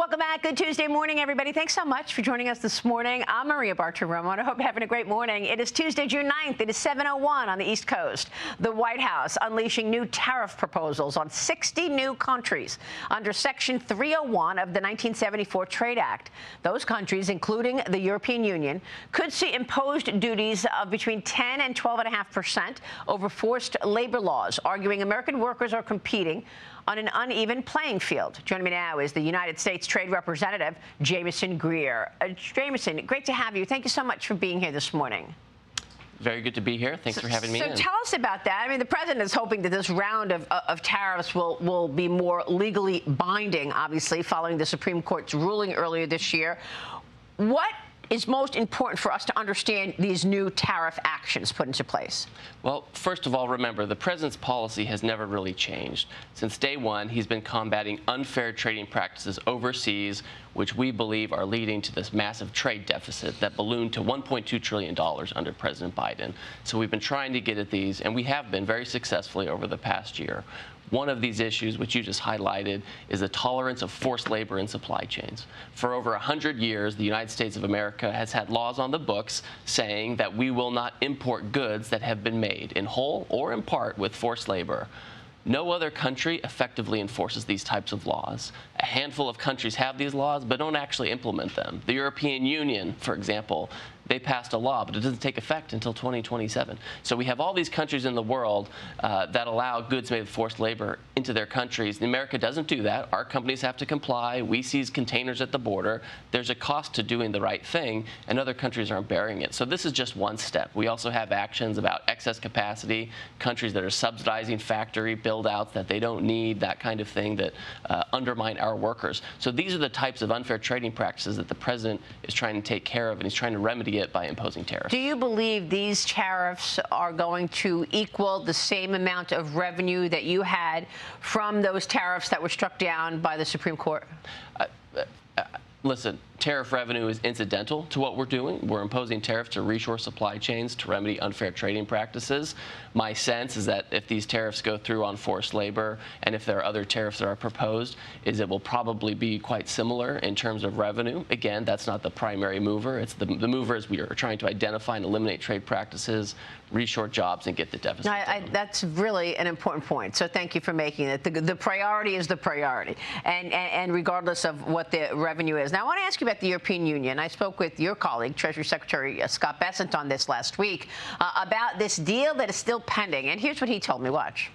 Welcome back. Good Tuesday morning, everybody. Thanks so much for joining us this morning. I'm Maria Bartiromo, and I hope you're having a great morning. It is Tuesday, June 9th. It is 7:01 on the East Coast. The White House unleashing new tariff proposals on 60 new countries under Section 301 of the 1974 Trade Act. Those countries, including the European Union, could see imposed duties of between 10 and 12.5% over forced labor laws, arguing American workers are competing on an uneven playing field. Joining me now is the United States Trade Representative Jamieson Greer. Jamieson, great to have you. Thank you so much for being here this morning. Very good to be here. Thanks for having me in. So tell us about that. I mean, the president is hoping that this round of tariffs will be more legally binding, obviously, following the Supreme Court's ruling earlier this year. What is most important for us to understand these new tariff actions put into place? Well, first of all, remember, the president's policy has never really changed. Since day one, he's been combating unfair trading practices overseas, which we believe are leading to this massive trade deficit that ballooned to $1.2 trillion under President Biden. So we've been trying to get at these, and we have been very successfully over the past year. One of these issues, which you just highlighted, is the tolerance of forced labor in supply chains. For over 100 years, the United States of America has had laws on the books saying that we will not import goods that have been made in whole or in part with forced labor. No other country effectively enforces these types of laws. A handful of countries have these laws, but don't actually implement them. The European Union, for example, they passed a law, but it doesn't take effect until 2027. So we have all these countries in the world that allow goods made with forced labor into their countries. America doesn't do that. Our companies have to comply. We seize containers at the border. There's a cost to doing the right thing, and other countries aren't bearing it. So this is just one step. We also have actions about excess capacity, countries that are subsidizing factory build-outs that they don't need, that kind of thing that undermine our workers. So these are the types of unfair trading practices that the president is trying to take care of, and he's trying to remedy it by imposing tariffs. Do you believe these tariffs are going to equal the same amount of revenue that you had from those tariffs that were struck down by the Supreme Court? Listen, tariff revenue is incidental to what we're doing. We're imposing tariffs to reshore supply chains to remedy unfair trading practices. My sense is that if these tariffs go through on forced labor, and if there are other tariffs that are proposed, is it will probably be quite similar in terms of revenue. Again, that's not the primary mover. It's the mover is we are trying to identify and eliminate trade practices, reshore jobs, and get the deficit down. That's really an important point. So thank you for making it. The priority is the priority, and regardless of what the revenue is. Now, I want to ask you about the European Union. I spoke with your colleague, Treasury Secretary Scott Bessent, on this last week about this deal that is still pending. And here's what he told me. Watch.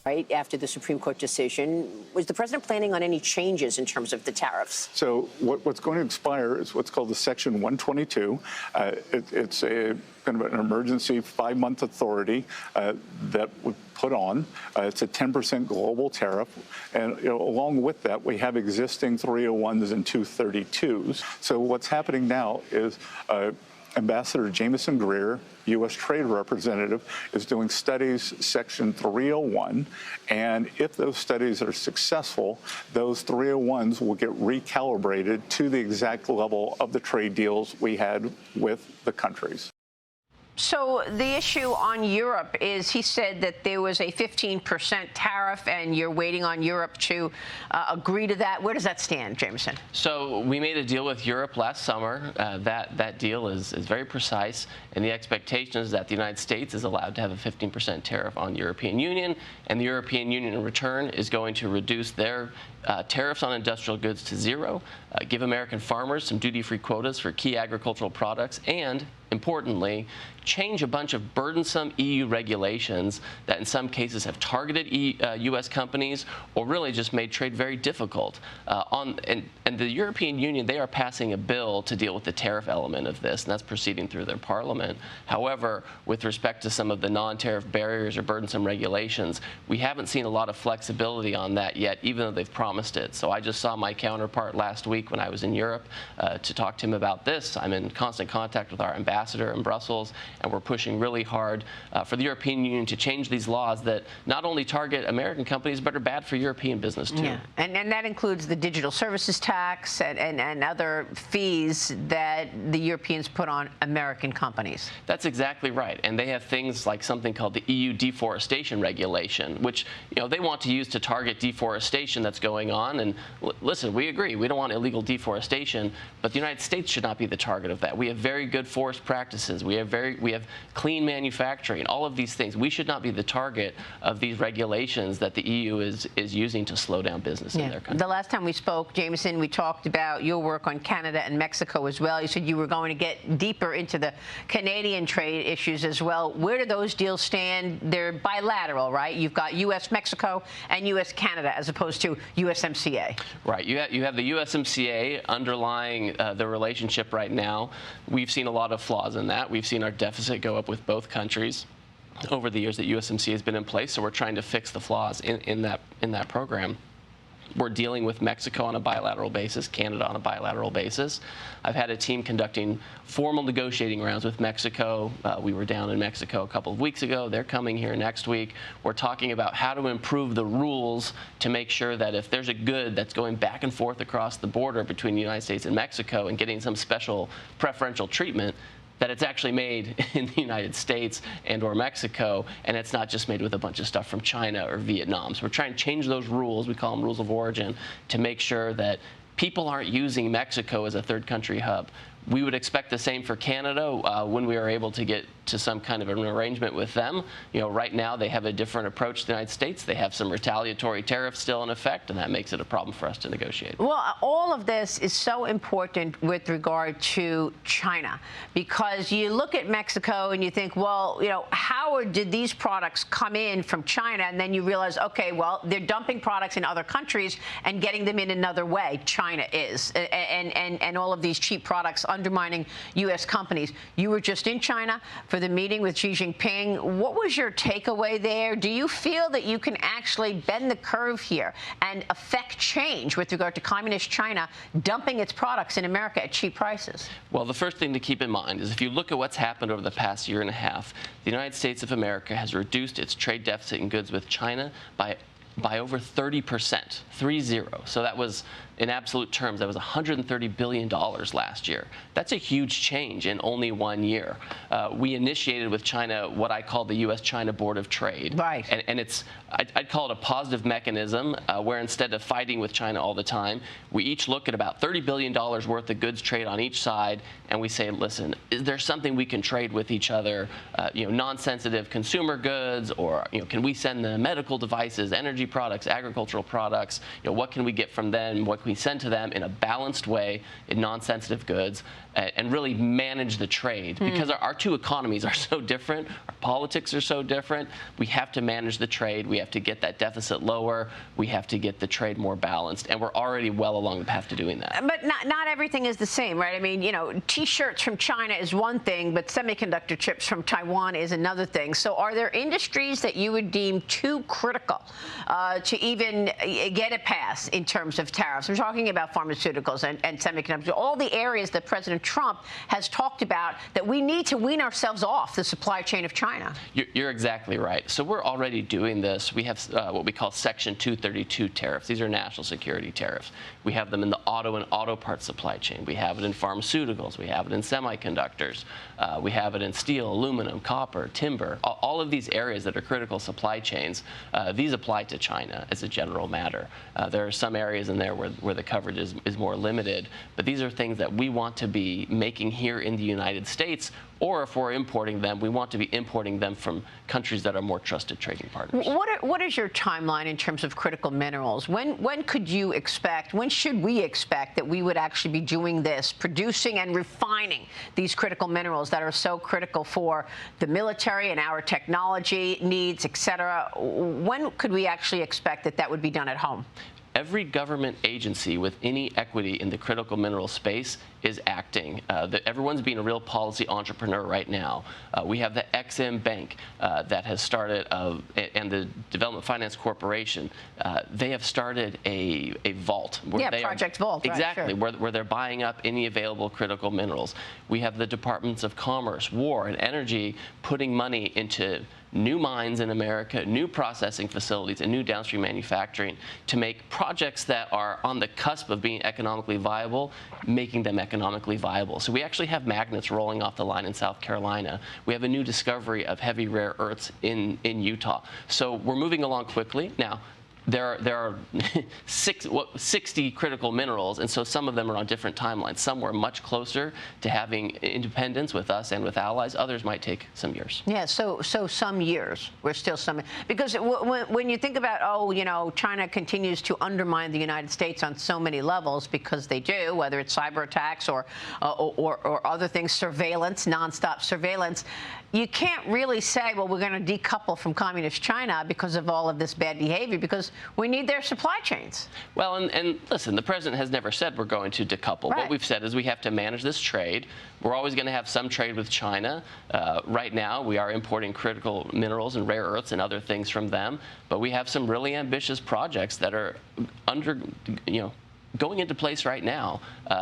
Right after the Supreme Court decision, was the president planning on any changes in terms of the tariffs? So what's going to expire is what's called the Section 122. It's a kind of an emergency 5-month authority that would put on. It's a 10% global tariff. And along with that, we have existing 301s and 232s. So what's happening now is Ambassador Jamieson Greer, U.S. Trade Representative, is doing studies Section 301, and if those studies are successful, those 301s will get recalibrated to the exact level of the trade deals we had with the countries. So the issue on Europe is he said that there was a 15% tariff, and you're waiting on Europe to agree to that. Where does that stand, Jamieson? So we made a deal with Europe last summer. That deal is very precise, and the expectation is that the United States is allowed to have a 15% tariff on the European Union, and the European Union in return is going to reduce their tariffs on industrial goods to zero, give American farmers some duty-free quotas for key agricultural products, and importantly, change a bunch of burdensome EU regulations that in some cases have targeted U.S. companies or really just made trade very difficult. And the European Union, they are passing a bill to deal with the tariff element of this, and that's proceeding through their parliament. However, with respect to some of the non-tariff barriers or burdensome regulations, we haven't seen a lot of flexibility on that yet, even though they've promised it. So I just saw my counterpart last week when I was in Europe to talk to him about this. I'm in constant contact with our ambassador ambassador in Brussels, and we're pushing really hard for the European Union to change these laws that not only target American companies, but are bad for European business, too. Yeah. And that includes the digital services tax and other fees that the Europeans put on American companies. That's exactly right. And they have things like something called the EU deforestation regulation, which they want to use to target deforestation that's going on. And listen, we agree. We don't want illegal deforestation, but the United States should not be the target of that. We have very good forest practices. We have clean manufacturing. All of these things. We should not be the target of these regulations that the EU is using to slow down business in their country. The last time we spoke, Jamieson, we talked about your work on Canada and Mexico as well. You said you were going to get deeper into the Canadian trade issues as well. Where do those deals stand? They're bilateral, right? You've got U.S.-Mexico and U.S.-Canada as opposed to USMCA. Right. You have the USMCA underlying the relationship right now. We've seen a lot of flaws in that. We've seen our deficit go up with both countries over the years that USMCA has been in place, so we're trying to fix the flaws in that program. We're dealing with Mexico on a bilateral basis, Canada on a bilateral basis. I've had a team conducting formal negotiating rounds with Mexico. We were down in Mexico a couple of weeks ago. They're coming here next week. We're talking about how to improve the rules to make sure that if there's a good that's going back and forth across the border between the United States and Mexico and getting some special preferential treatment, that it's actually made in the United States and or Mexico, and it's not just made with a bunch of stuff from China or Vietnam. So we're trying to change those rules, we call them rules of origin, to make sure that people aren't using Mexico as a third country hub. We would expect the same for Canada when we are able to get to some kind of an arrangement with them. Right now they have a different approach to the United States. They have some retaliatory tariffs still in effect, and that makes it a problem for us to negotiate. Well, all of this is so important with regard to China, because you look at Mexico and you think, well, how did these products come in from China? And then you realize, okay, well, they're dumping products in other countries and getting them in another way. China is, and all of these cheap products undermining U.S. companies. You were just in China for the meeting with Xi Jinping. What was your takeaway there? Do you feel that you can actually bend the curve here and affect change with regard to communist China dumping its products in America at cheap prices? Well, the first thing to keep in mind is if you look at what's happened over the past year and a half, the United States of America has reduced its trade deficit in goods with China by over 30%, 30. So that was, in absolute terms, that was $130 billion last year. That's a huge change in only 1 year. We initiated with China what I call the U.S.-China Board of Trade. Right. And I'd call it a positive mechanism where instead of fighting with China all the time, we each look at about $30 billion worth of goods trade on each side, and we say, listen, is there something we can trade with each other, non-sensitive consumer goods, or can we send them medical devices, energy products, agricultural products, what can we get from them, what can we send to them in a balanced way in non-sensitive goods, and really manage the trade. Because our two economies are so different, our politics are so different, we have to manage the trade, we have to get that deficit lower, we have to get the trade more balanced, and we're already well along the path to doing that. But not everything is the same, right? I mean, T-shirts from China is one thing, but semiconductor chips from Taiwan is another thing. So are there industries that you would deem too critical to even get a pass in terms of tariffs? We're talking about pharmaceuticals and semiconductors, all the areas that President Trump has talked about that we need to wean ourselves off the supply chain of China. You're exactly right. So we're already doing this. We have what we call Section 232 tariffs. These are national security tariffs. We have them in the auto and auto parts supply chain. We have it in pharmaceuticals. We have it in semiconductors. We have it in steel, aluminum, copper, timber. All of these areas that are critical supply chains, these apply to China as a general matter. There are some areas in there where the coverage is more limited, but these are things that we want to be making here in the United States, or if we're importing them, we want to be importing them from countries that are more trusted trading partners. What is your timeline in terms of critical minerals? When could you expect, when should we expect that we would actually be doing this, producing and refining these critical minerals that are so critical for the military and our technology needs, et cetera? When could we actually expect that that would be done at home? every government agency with any equity in the critical mineral space is acting. Everyone's being a real policy entrepreneur right now. We have the Ex-Im Bank that has started, and the Development Finance Corporation. They have started a vault. Where they Project Vault. Exactly, right, sure. where they're buying up any available critical minerals. We have the Departments of Commerce, War, and Energy putting money into new mines in America, new processing facilities, and new downstream manufacturing to make projects that are on the cusp of being economically viable, making them economically viable. So we actually have magnets rolling off the line in South Carolina. We have a new discovery of heavy rare earths in Utah. So we're moving along quickly. Now, there are 60 critical minerals, and so some of them are on different timelines. Some were much closer to having independence with us and with allies. Others might take some years. Yeah, so some years. We're still some, because when you think about, China continues to undermine the United States on so many levels, because they do, whether it's cyber attacks or other things, surveillance, nonstop surveillance. You can't really say, well, we're going to decouple from communist China because of all of this bad behavior, because we need their supply chains. Well, and listen, the president has never said we're going to decouple. Right. What we've said is we have to manage this trade. We're always going to have some trade with China. Right now, we are importing critical minerals and rare earths and other things from them, but we have some really ambitious projects that are going into place right now,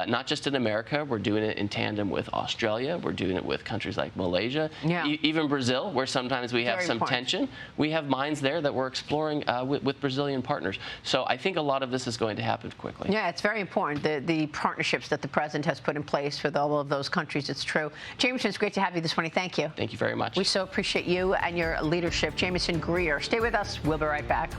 not just in America. We're doing it in tandem with Australia. We're doing it with countries like Malaysia, even Brazil, where sometimes we have some tension. We have mines there that we're exploring with Brazilian partners. So I think a lot of this is going to happen quickly. Yeah, it's very important, the partnerships that the president has put in place with all of those countries. It's true. Jamieson, it's great to have you this morning. Thank you. Thank you very much. We so appreciate you and your leadership. Jamieson Greer. Stay with us. We'll be right back.